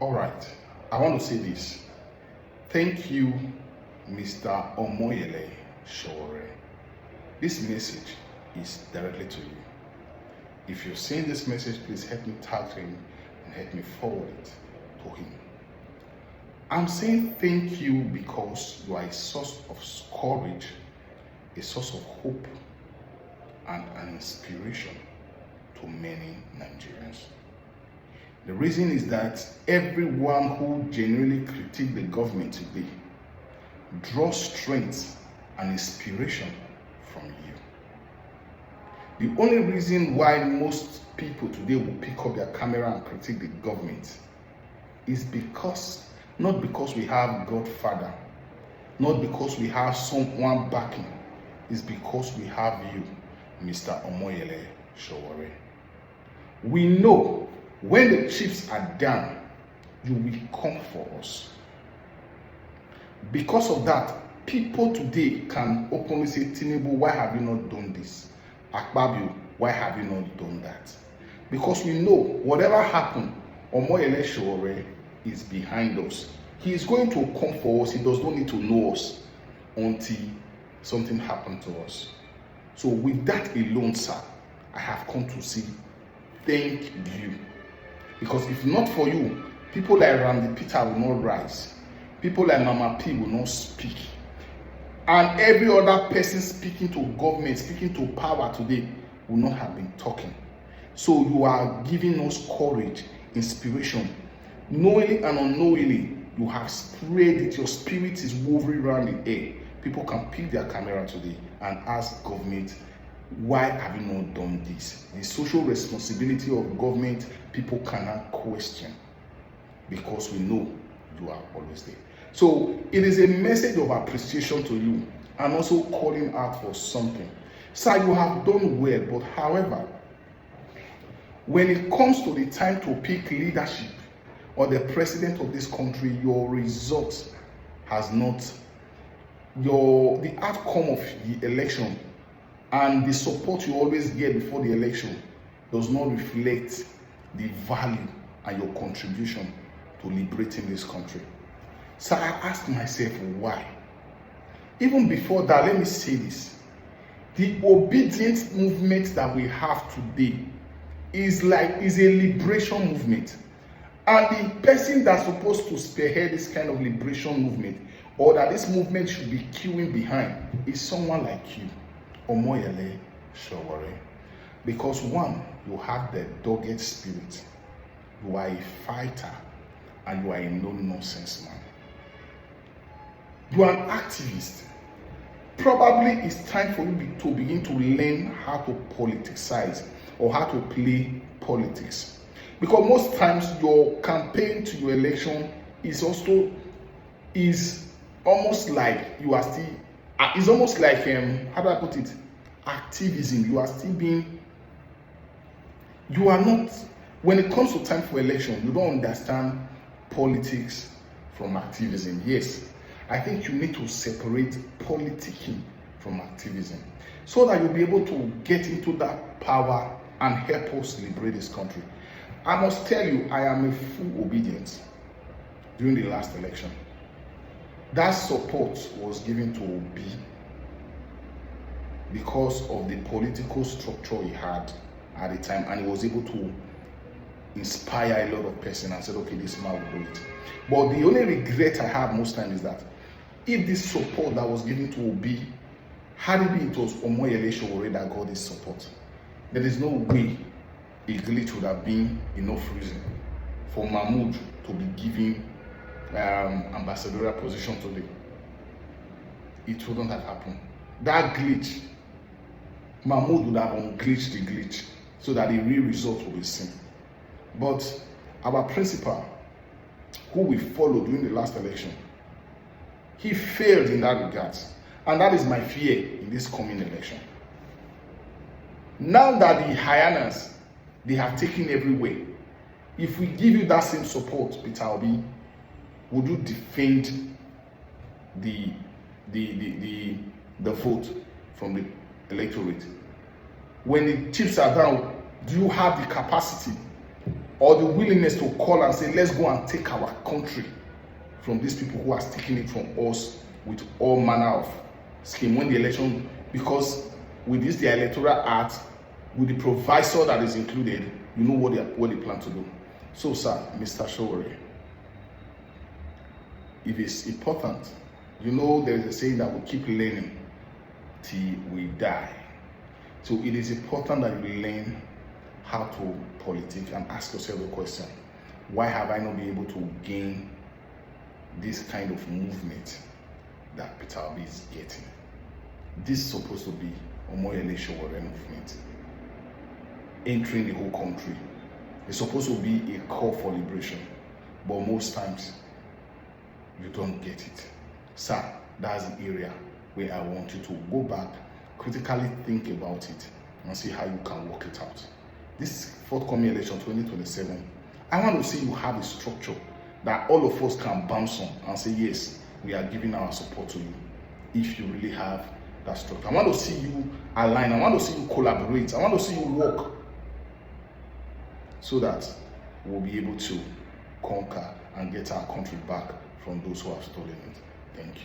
All right, I want to say this. Thank you, Mr. Omoyele Sowore. This message is directly to you. If you're seeing this message, please help me tag him and help me forward it to him. I'm saying thank you because you are a source of courage, a source of hope, and an inspiration to many Nigerians. The reason is that everyone who genuinely critiques the government today draws strength and inspiration from you. The only reason why most people today will pick up their camera and critique the government is not because we have Godfather, not because we have someone backing, it's because we have you, Mr. Omoyele Sowore. We know when the chiefs are down, you will come for us. Because of that, people today can openly say, Tinubu, why have you not done this? Akpabio, why have you not done that? Because we know whatever happened, Omoyele Sowore is behind us. He is going to come for us. He does not need to know us until something happened to us. So with that alone, sir, I have come to say thank you. Because if not for you, people like Randy Peter will not rise. People like Mama P will not speak. And every other person speaking to government, speaking to power today will not have been talking. So you are giving us courage, inspiration. Knowingly and unknowingly, you have spread it. Your spirit is woven around the air. People can pick their camera today and ask government, why have you not done this? The social responsibility of government, people cannot question because we know you are always there. So it is a message of appreciation to you and also calling out for something. Sir, you have done well, but however, when it comes to the time to pick leadership or the president of this country, your result has not, the outcome of the election and the support you always get before the election does not reflect the value and your contribution to liberating this country. So I asked myself why. Even before that, let me say this. The obedience movement that we have today is a liberation movement. And the person that's supposed to spearhead this kind of liberation movement, or that this movement should be queuing behind, is someone like you, Omoyele Sowore. Because one, you have the dogged spirit, you are a fighter, and you are a no-nonsense man. You are an activist. Probably it's time for you to begin to learn how to politicize or how to play politics. Because most times your campaign to your election is almost like you are still, it's almost like, how do I put it, activism. You are still you are not, when it comes to time for election, you don't understand politics from activism. Yes, I think you need to separate politicking from activism so that you'll be able to get into that power and help us liberate this country. I must tell you, I am a full obedience during the last election. That support was given to Obi because of the political structure he had at the time, and he was able to inspire a lot of persons and said, okay, this man will do it. But the only regret I have most times is that if this support that was given to Obi, had it been it was Omoyele Sowore that got this support, there is no way a glitch would have been enough reason for Mahmoud to be given ambassadorial position today. It wouldn't have happened. That glitch, Mahmoud would have unglitched the glitch so that the real result will be seen. But our principal, who we followed during the last election, he failed in that regard. And that is my fear in this coming election. Now that the hyenas, they have taken everywhere, if we give you that same support, Peter Obi, would you defend the vote from the electorate? When the chips are down, do you have the capacity or the willingness to call and say, let's go and take our country from these people who are taking it from us with all manner of scheme when the election, because with this the electoral act, with the proviso that is included, you know what they plan to do. So sir, Mr. Sowore, it is important, you know there is a saying that we keep learning till we die. So it is important that you learn how to politic and ask yourself the question, why have I not been able to gain this kind of movement that Peter Obi is getting? This is supposed to be Omoyele Sowore movement entering the whole country. It's supposed to be a call for liberation, but most times you don't get it. Sir, that's the area where I want you to go back, critically think about it, and see how you can work it out. This forthcoming election 2027, I want to see you have a structure that all of us can bounce on and say, yes, we are giving our support to you. If you really have that structure, I want to see you align, I want to see you collaborate, I want to see you work, so that we'll be able to conquer and get our country back from those who have stolen it. Thank you.